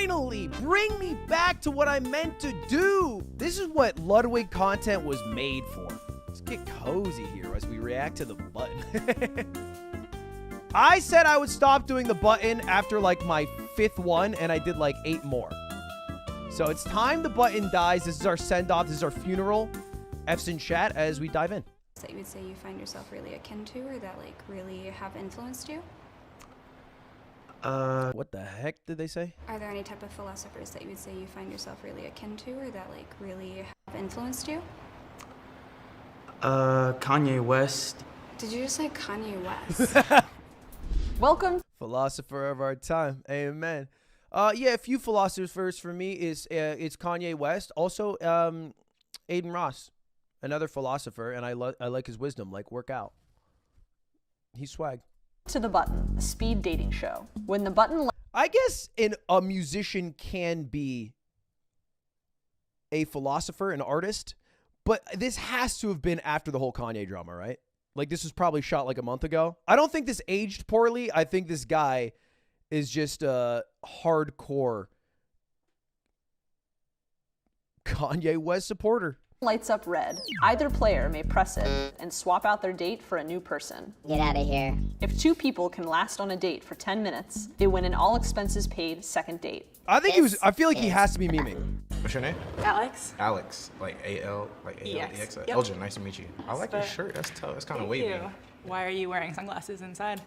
Finally, bring me back to what I meant to do. This is what Ludwig content was made for. Let's get cozy here as we react to the button. I said I would stop doing the button after like my 5th one, and I did like 8 more. So it's time the button dies. This is our send-off. This is our funeral. F's in chat as we dive in. That you would say you find yourself really akin to, or that like really have influenced you? What the heck did they say? Are there any type of philosophers that you would say you find yourself really akin to, or that like really have influenced you? Kanye West. Did you just say Kanye West? Welcome. Philosopher of our time. Amen. Yeah, a few philosophers for me is it's Kanye West. Also, Aiden Ross, another philosopher, and I like his wisdom. Like, work out. He's swag. To the Button, a speed dating show. When the button... I guess a musician can be a philosopher, an artist, but this has to have been after the whole Kanye drama, right? Like, this was probably shot like a month ago. I don't think this aged poorly. I think this guy is just a hardcore Kanye West supporter. Lights up red. Either player may press it and swap out their date for a new person. Get out of here. If 2 people can last on a date for 10 minutes, they win an all expenses paid second date. I think I feel like he has to be memeing. What's your name? Alex. Alex, like A-L, like A-L-E-X. Yep. Elgin, nice to meet you. I like your shirt. That's tough. It's kind of wavy. Thank you. Why are you wearing sunglasses inside?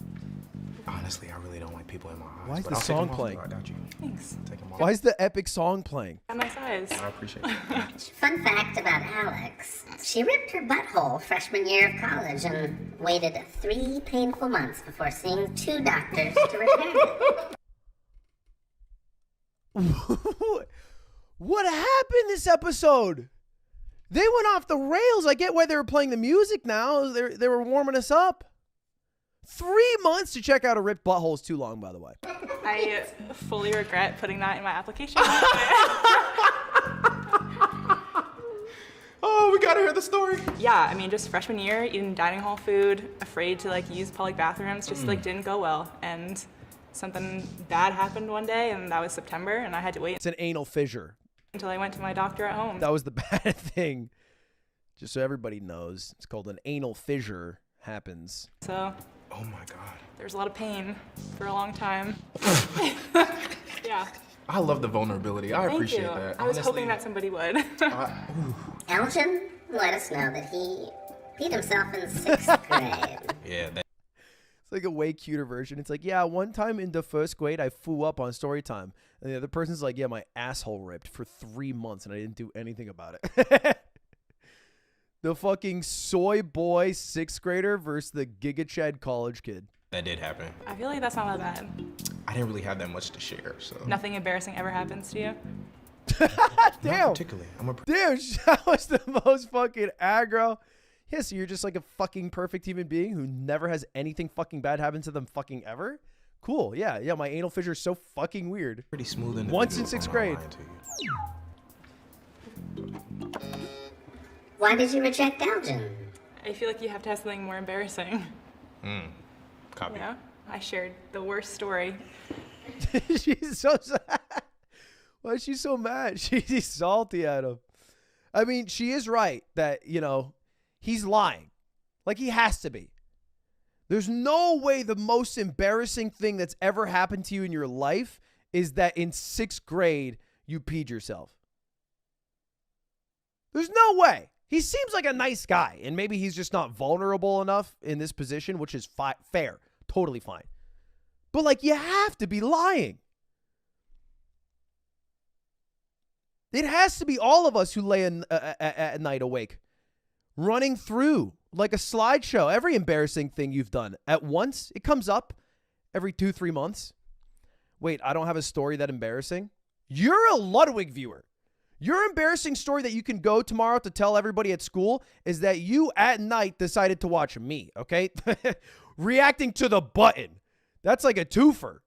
Honestly, I really don't like people in my eyes. Why is but the I'll take song them off. playing? I got you. Thanks. Take them off. Why is the epic song playing? At my size. I appreciate it. Fun fact about Alex. She ripped her butthole freshman year of college and waited 3 painful months before seeing 2 doctors to repair it. What happened this episode? They went off the rails. I get why they were playing the music now. They were warming us up. 3 months to check out a ripped butthole is too long, by the way. I fully regret putting that in my application. Oh, we gotta hear the story. Yeah, I mean, just freshman year, eating dining hall food, afraid to like use public bathrooms, just like didn't go well. And something bad happened one day, and that was September, and I had to wait It's an anal fissure. until I went to my doctor at home. That was the bad thing. Just so everybody knows, it's called an anal fissure. Happens. So, Oh my God. there was a lot of pain for a long time. Yeah. I love the vulnerability. I Thank appreciate you. that. I was Honestly, hoping that somebody would. Elgin let us know that he beat himself in 6th grade. Yeah, that. It's like a way cuter version. It's like, yeah, one time in the 1st grade, I flew up on story time. And the other person's like, yeah, my asshole ripped for 3 months and I didn't do anything about it. The fucking soy boy 6th grader versus the Giga Chad college kid. That did happen. I feel like that's not that bad. I didn't really have that much to share, so. Nothing embarrassing ever happens to you. Not Damn. particularly. Damn, that was the most fucking aggro. Yeah, so you're just like a fucking perfect human being who never has anything fucking bad happen to them fucking ever? Cool, yeah, my anal fissure is so fucking weird. Pretty smooth in Once in 6th grade. Why did you reject Elgin? I feel like you have to have something more embarrassing. Copy. Yeah, I shared the worst story. She's so sad. Why is she so mad? She's salty at him. I mean, she is right that, he's lying. Like, he has to be. There's no way the most embarrassing thing that's ever happened to you in your life is that in 6th grade, you peed yourself. There's no way. He seems like a nice guy, and maybe he's just not vulnerable enough in this position, which is fair. Totally fine. But, like, you have to be lying. It has to be all of us who lay at night awake, running through like a slideshow. Every embarrassing thing you've done at once, it comes up every 2-3 months. Wait, I don't have a story that embarrassing? You're a Ludwig viewer. Your embarrassing story that you can go tomorrow to tell everybody at school is that you at night decided to watch me, okay? Reacting to the button. That's like a twofer.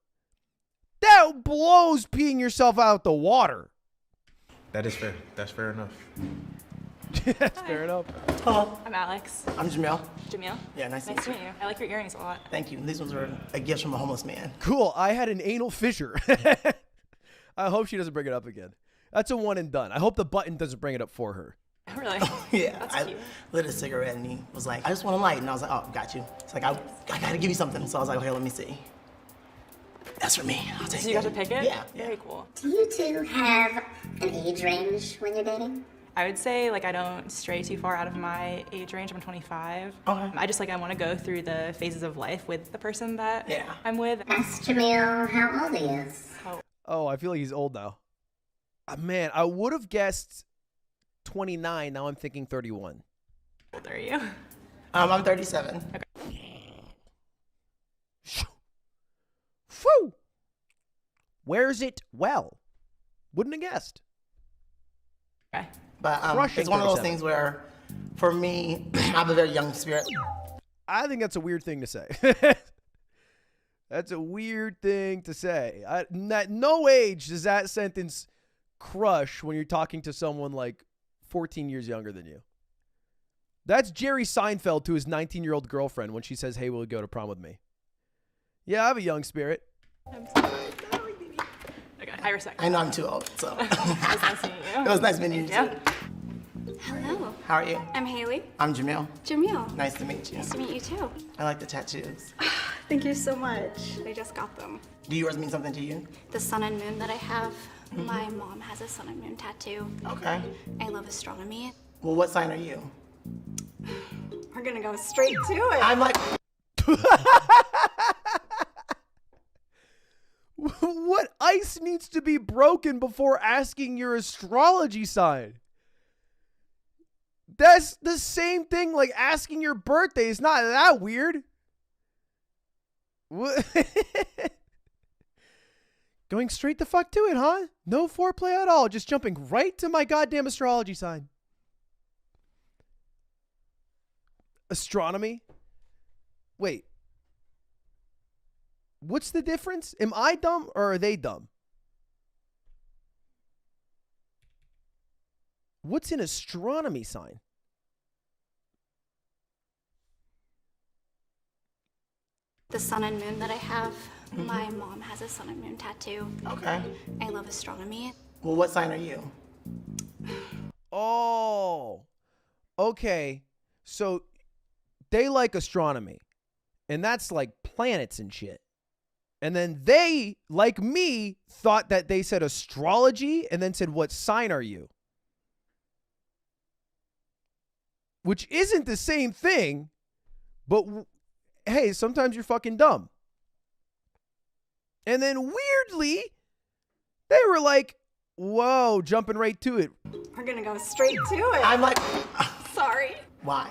That blows peeing yourself out the water. That is fair. That's fair enough. That's fair enough. Hello, I'm Alex. I'm Jamil. Jamil. Yeah, nice to Nice meet to meet you. I like your earrings a lot. Thank you. These ones are a gift from a homeless man. Cool. I had an anal fissure. I hope she doesn't bring it up again. That's a one and done. I hope the button doesn't bring it up for her. Really? Yeah, That's I cute. lit a cigarette and he was like, I just want a light. And I was like, oh, got you. It's like, I gotta give you something. So I was like, okay, let me see. That's for me. I'll take So it. you got to pick it? Yeah. Very cool. Do you two have an age range when you're dating? I would say like I don't stray too far out of my age range. I'm 25. Okay. I want to go through the phases of life with the person that Yeah. I'm with. Ask Jamil how old he is. Oh, I feel like he's old now. Man, I would have guessed 29. Now I'm thinking 31. How old are you? I'm 37. Whew. Wears it well. Wouldn't have guessed. Okay. But Crushing it's one of those 37. things where, for me, I have a very young spirit. I think that's a weird thing to say. That's a weird thing to say. At no age does that sentence crush when you're talking to someone like 14 years younger than you. That's Jerry Seinfeld to his 19-year-old girlfriend when she says, hey, will you go to prom with me? Yeah, I have a young spirit. I'm so sorry. Okay, I respect I know I'm too old, so. it. It was nice meeting you. It was nice meeting you, too. Yeah. Hello, How are you? I'm Haley. I'm Jamil. Jamil. Nice to meet you. Nice to meet you too. I like the tattoos. Thank you so much. I just got them. Do yours mean something to you? The sun and moon that I have, my mom has a sun and moon tattoo. Okay. I love astronomy. Well, what sign are you? We're gonna go straight to it. I'm like, What ice needs to be broken before asking your astrology sign? That's the same thing like asking your birthday. It's not that weird. What? Going straight the fuck to it, huh? No foreplay at all. Just jumping right to my goddamn astrology sign. Astronomy? Wait. What's the difference? Am I dumb or are they dumb? What's an astronomy sign? The sun and moon that I have, my mom has a sun and moon tattoo. okay. I love astronomy. Well, what sign are you? Oh. Okay. So they like astronomy. And that's like planets and shit. And then they, like me, thought that they said astrology and then said, what sign are you? Which isn't the same thing, but hey, sometimes you're fucking dumb. And then weirdly, they were like, whoa, jumping right to it. We're gonna go straight to it. I'm like, Sorry. why?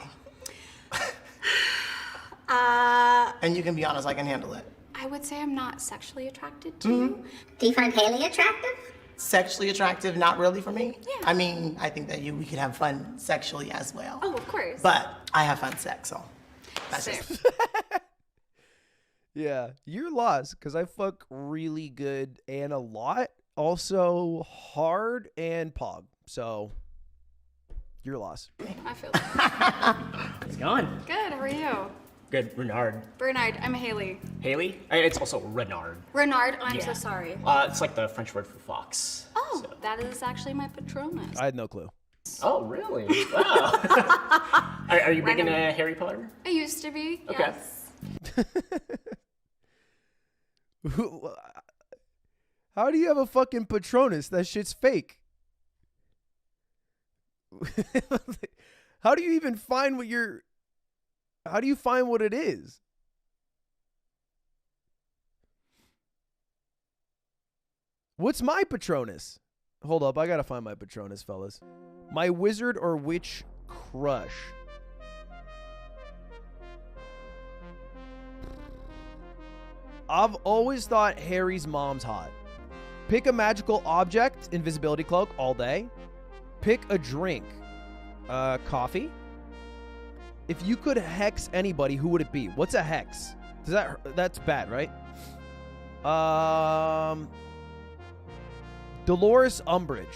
And you can be honest, I can handle it. I would say I'm not sexually attracted to you. Do you find Haley attractive? Sexually attractive, not really for me. Yeah. I mean, I think that we could have fun sexually as well. Oh, of course. But I have fun sex, so that's Same. just. Yeah, you're lost because I fuck really good and a lot. Also hard and pog. So you're lost. I feel that. How's it going? Good, how are you? Good, Renard. Bernard, I'm Haley. Haley? It's also Renard. Renard, I'm so Yeah. sorry. It's like the French word for fox. Oh, so- that is actually my Patronus. I had no clue. Oh, really? Wow. are you big into Harry Potter? I used to be, Okay. yes. How do you have a fucking Patronus? That shit's fake. How do you even find what you're... How do you find what it is? What's my Patronus? Hold up, I gotta find my Patronus, fellas. My wizard or witch crush. I've always thought Harry's mom's hot. Pick a magical object, invisibility cloak, all day. Pick a drink. Coffee. If you could hex anybody, who would it be? What's a hex? That's bad, right? Dolores Umbridge.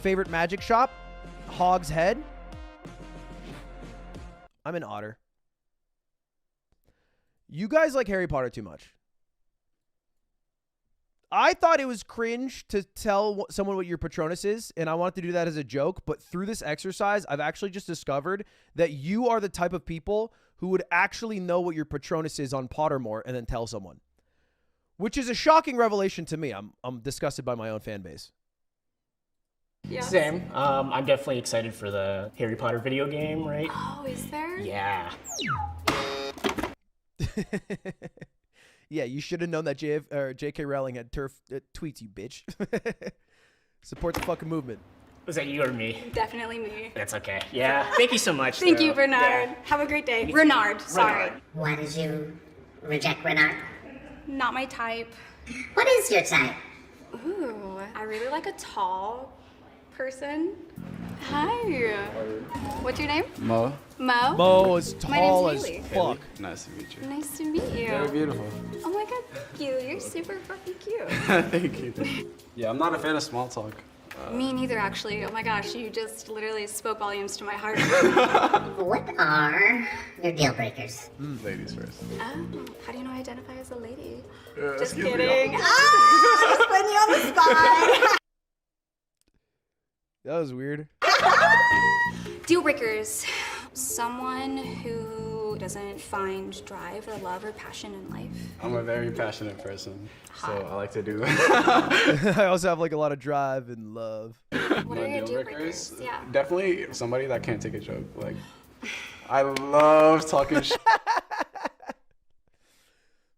Favorite magic shop? Hog's Head. I'm an otter. You guys like Harry Potter too much. I thought it was cringe to tell someone what your Patronus is, and I wanted to do that as a joke. But through this exercise, I've actually just discovered that you are the type of people who would actually know what your Patronus is on Pottermore and then tell someone, which is a shocking revelation to me. I'm disgusted by my own fan base. Yeah. Same. I'm definitely excited for the Harry Potter video game, right? Oh, is there? Yeah. Yeah, you should have known that J.K. Rowling had turf tweets, you bitch. Support the fucking movement. Was that you or me? Definitely me. That's okay. Yeah. Thank you so much. Thank you, though. Bernard. Yeah. Have a great day. Renard, sorry. Why did you reject Renard? Not my type. What is your type? Ooh, I really like a tall person. Hi. What's your name? Mo. Mo? Mo is My tall name's as Haley. fuck. Nice to meet you. Nice to meet you. Very beautiful. Oh my god, thank you. You're super fucking cute. Thank you. Yeah, I'm not a fan of small talk. Me neither, actually. Oh my gosh, you just literally spoke volumes to my heart. What are your deal breakers? Ladies first. Oh, how do you know I identify as a lady? Just Kidding. Ah, just putting you on the spot. That was weird. Deal breakers. Someone who doesn't find drive or love or passion in life. I'm a very passionate person, so I like to do I also have like a lot of drive and love. What are your deal breakers? Yeah. Definitely somebody that can't take a joke. Like, I love talking shit.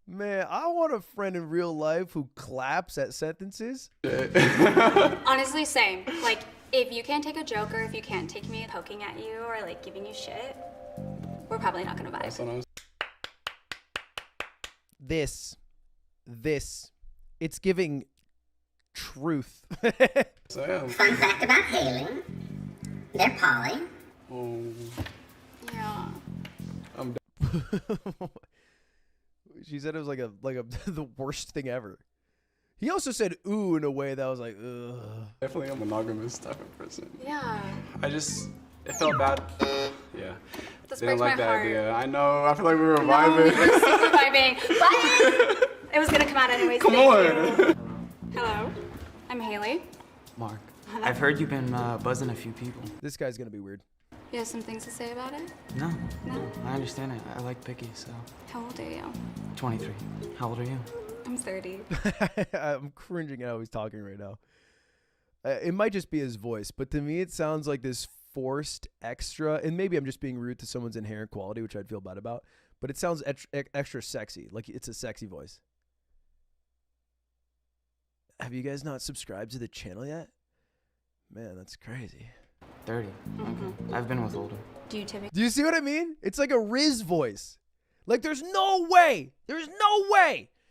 Man, I want a friend in real life who claps at sentences. Honestly, same. Like, if you can't take a joke or if you can't take me poking at you or like giving you shit, we're probably not gonna vibe. Sometimes. This, it's giving truth. So yeah. Fun fact about Haley. They're poly. Yeah. She said it was like a the worst thing ever. He also said ooh in a way that was like, ugh. Definitely a monogamous type of person. Yeah. It felt bad. Yeah. This Didn't breaks like my the heart. idea. I know. I feel like we were No, we vibing. were super vibing. But it was gonna come out anyways. Come Thank on. you. Hello. I'm Haley. Mark, I've heard you've been buzzing a few people. This guy's gonna be weird. You have some things to say about it? No, No? I understand it. I like picky, so. How old are you? 23. How old are you? I'm 30. I'm cringing at how he's talking right now. It might just be his voice, but to me it sounds like this forced extra, and maybe I'm just being rude to someone's inherent quality, which I'd feel bad about, but it sounds extra sexy, like it's a sexy voice. Have you guys not subscribed to the channel yet? Man, that's crazy. 30. Okay. I've been with older. Do you typically? Do you see what I mean? It's like a Riz voice. Like there's no way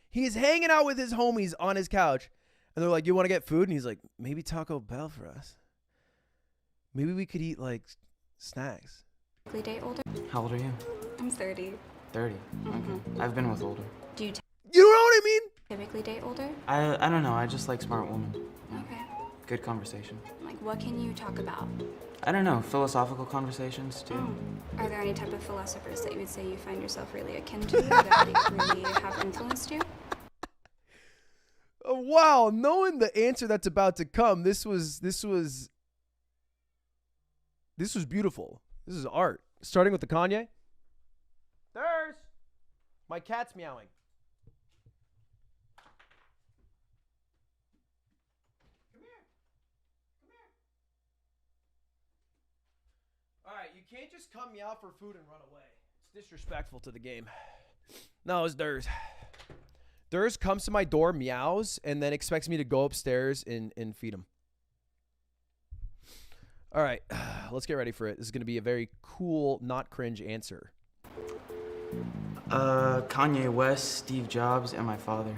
he is hanging out with his homies on his couch, and they're like, "You want to get food?" And he's like, "Maybe Taco Bell for us. Maybe we could eat like snacks." Date older? How old are you? I'm 30. 30. Okay. I've been with older. Do you You know what I mean? typically date older? I don't know. I just like smart women. Okay. Good conversation. Like, what can you talk about? I don't know. Philosophical conversations, too. Are there any type of philosophers that you would say you find yourself really akin to, or that like, really have influenced you? Oh, wow, knowing the answer that's about to come, this was beautiful. This is art. Starting with the Kanye. There's my cat's meowing. Come here. All right, you can't just come meow for food and run away. It's disrespectful to the game. No, it's Durs. Durs comes to my door, meows, and then expects me to go upstairs and feed him. All right, let's get ready for it. This is going to be a very cool, not cringe answer. Kanye West, Steve Jobs, and my father.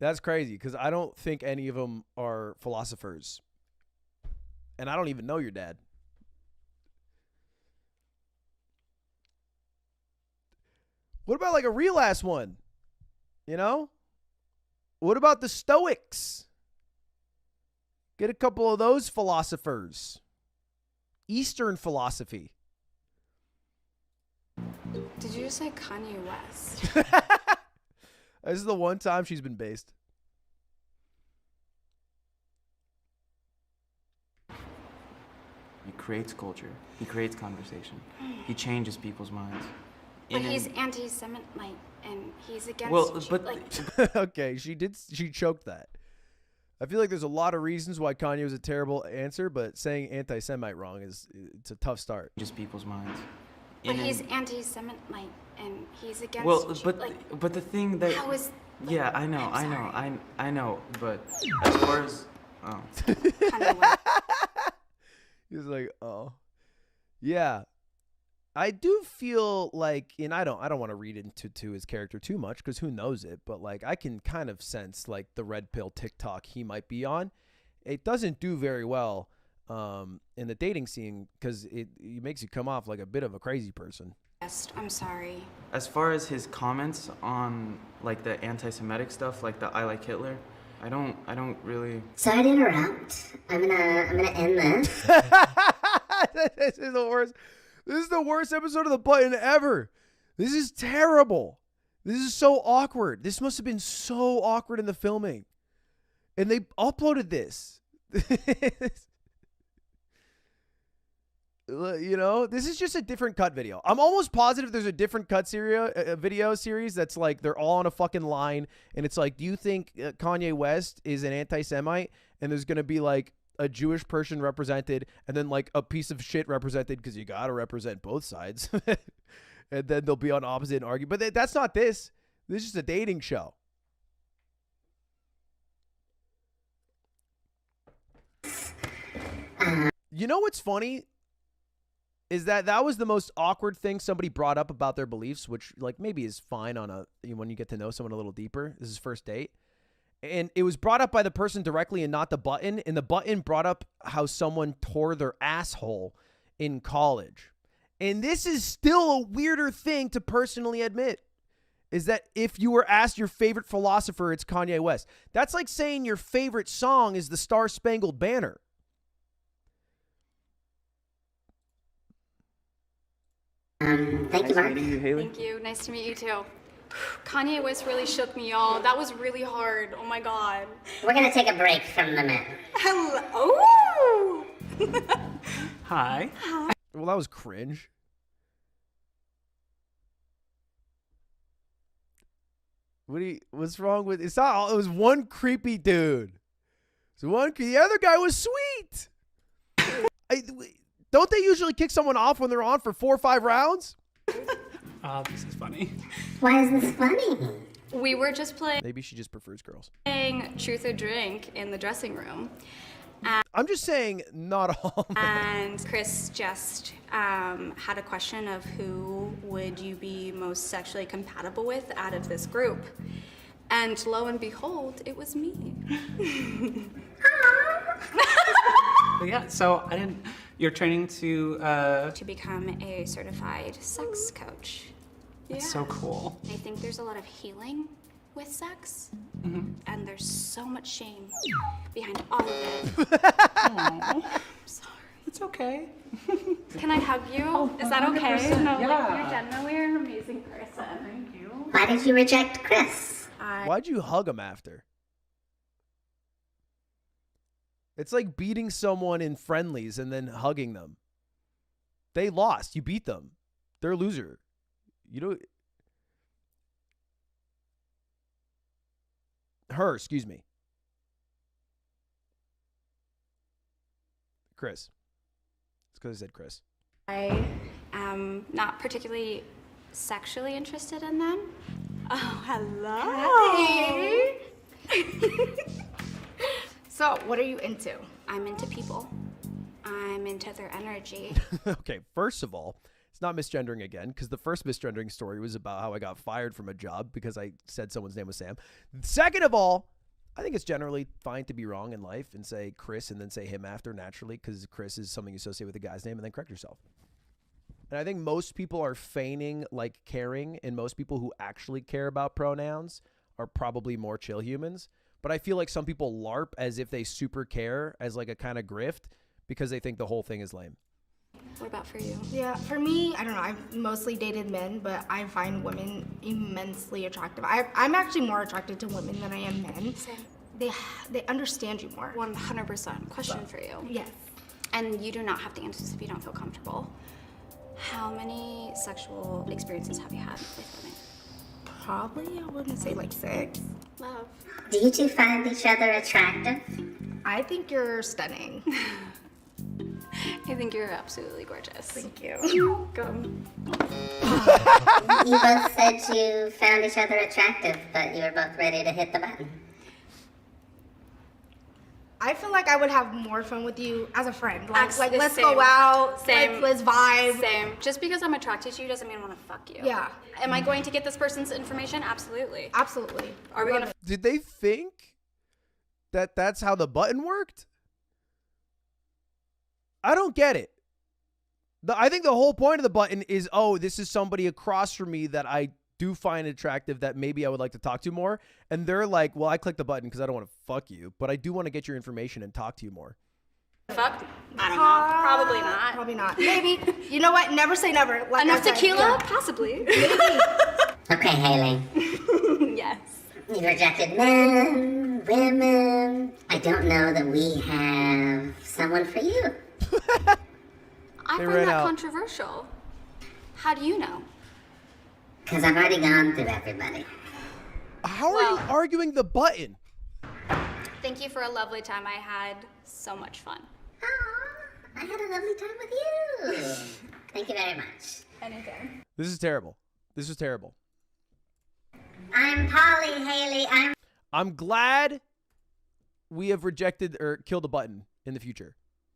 That's crazy because I don't think any of them are philosophers. And I don't even know your dad. What about like a real ass one? You know? What about the Stoics? Get a couple of those philosophers. Eastern philosophy. Did you just say Kanye West? This is the one time she's been based. He creates culture. He creates conversation. He changes people's minds. But he's anti-Semite, and he's against. Well, but like, Okay, she choked that. I feel like there's a lot of reasons why Kanye was a terrible answer, but saying anti-Semite wrong it's a tough start. Just people's minds. but he's anti-Semite, and he's against. Well, but like, but the thing that how is? Like, yeah, I know, I know, but as far as kind of like, He was like, oh, yeah. I do feel like, and I don't want to read into his character too much because who knows it, but like I can kind of sense like the red pill TikTok he might be on. It doesn't do very well in the dating scene because it makes you come off like a bit of a crazy person. I'm sorry. as far as his comments on like the anti-Semitic stuff, like the I like Hitler, I don't really. Sorry to interrupt. I'm gonna end this. This is the worst. This is the worst episode of The Button ever. This is terrible. This is so awkward. This must have been so awkward in the filming. And they uploaded this. You know, this is just a different cut video. I'm almost positive there's a different cut video series that's like they're all on a fucking line. And it's like, do you think Kanye West is an anti-Semite? And there's going to be like a Jewish person represented and then like a piece of shit represented because you got to represent both sides. And then they'll be on opposite and argue. But that's not this. This is just a dating show. You know what's funny? Is that was the most awkward thing somebody brought up about their beliefs, which like maybe is fine on when you get to know someone a little deeper. This is first date. And it was brought up by the person directly and not the button. And the button brought up how someone tore their asshole in college. And this is still a weirder thing to personally admit, is that if you were asked your favorite philosopher, it's Kanye West. That's like saying your favorite song is the Star Spangled Banner. Thank you, Mark. Meeting you, Haley. Thank you. Nice to meet you too. Kanye West really shook me, y'all. That was really hard. Oh my god. We're gonna take a break from the men. Hello. Hi. Well, that was cringe. What's wrong with it's not all, it was one creepy dude. So the other guy was sweet. Don't they usually kick someone off when they're on for 4 or 5 rounds? This is funny. Why is this funny? We were just Maybe she just prefers girls. playing Truth or Drink in the dressing room. I'm just saying not all men. And Chris just had a question of who would you be most sexually compatible with out of this group. And lo and behold, it was me. But yeah, so you're training to, To become a certified sex coach. That's so cool. I think there's a lot of healing with sex, and there's so much shame behind all of it. I'm sorry. It's okay. Can I hug you? Is that okay? No, yeah. you're genuinely an amazing person. Thank you. Why did you reject Chris? Why'd you hug him after? It's like beating someone in friendlies and then hugging them. They lost. You beat them. They're a loser. You know. Excuse me. Chris. It's because I said Chris. I am not particularly sexually interested in them. Oh, hello. So, what are you into? I'm into people. I'm into their energy. Okay, first of all, it's not misgendering again, because the first misgendering story was about how I got fired from a job because I said someone's name was Sam. Second of all, I think it's generally fine to be wrong in life and say Chris and then say him after naturally, because Chris is something you associate with a guy's name, and then correct yourself. And I think most people are feigning like caring, and most people who actually care about pronouns are probably more chill humans. But I feel like some people LARP as if they super care as like a kind of grift because they think the whole thing is lame. What about for you? Yeah, for me, I don't know. I've mostly dated men, but I find women immensely attractive. I'm actually more attracted to women than I am men. Same. They understand you more. 100%. Question for you. Yes. And you do not have to answer this if you don't feel comfortable. How many sexual experiences have you had with women? Probably, I wouldn't say like 6. Love. Do you two find each other attractive? I think you're stunning. I think you're absolutely gorgeous. Thank you. Welcome. You both said you found each other attractive, but you were both ready to hit the button. I feel like I would have more fun with you as a friend. Like let's Same. go out. Same. Let's vibe. Same. Just because I'm attracted to you doesn't mean I want to fuck you. Yeah. Am I going to get this person's information? Absolutely. Absolutely. Are we gonna? Did they think that that's how the button worked? I don't get it. I think the whole point of the button is, oh, this is somebody across from me that I do find attractive that maybe I would like to talk to more. And they're like, well, I clicked the button because I don't want to fuck you, but I do want to get your information and talk to you more. Fuck? I don't know. Probably not. Probably not. Maybe. You know what? Never say never. Like Enough I said, tequila? yeah. Possibly. Okay, Haley. Yes. You've rejected men, women. I don't know that we have someone for you. I find that controversial. How do you know? Because I've already gone through everybody. How are you arguing the button? Thank you for a lovely time. I had so much fun. I had a lovely time with you. Thank you very much. Anything. This is terrible. This is terrible. I'm Polly, Haley. I'm glad we have rejected or killed a button in the future.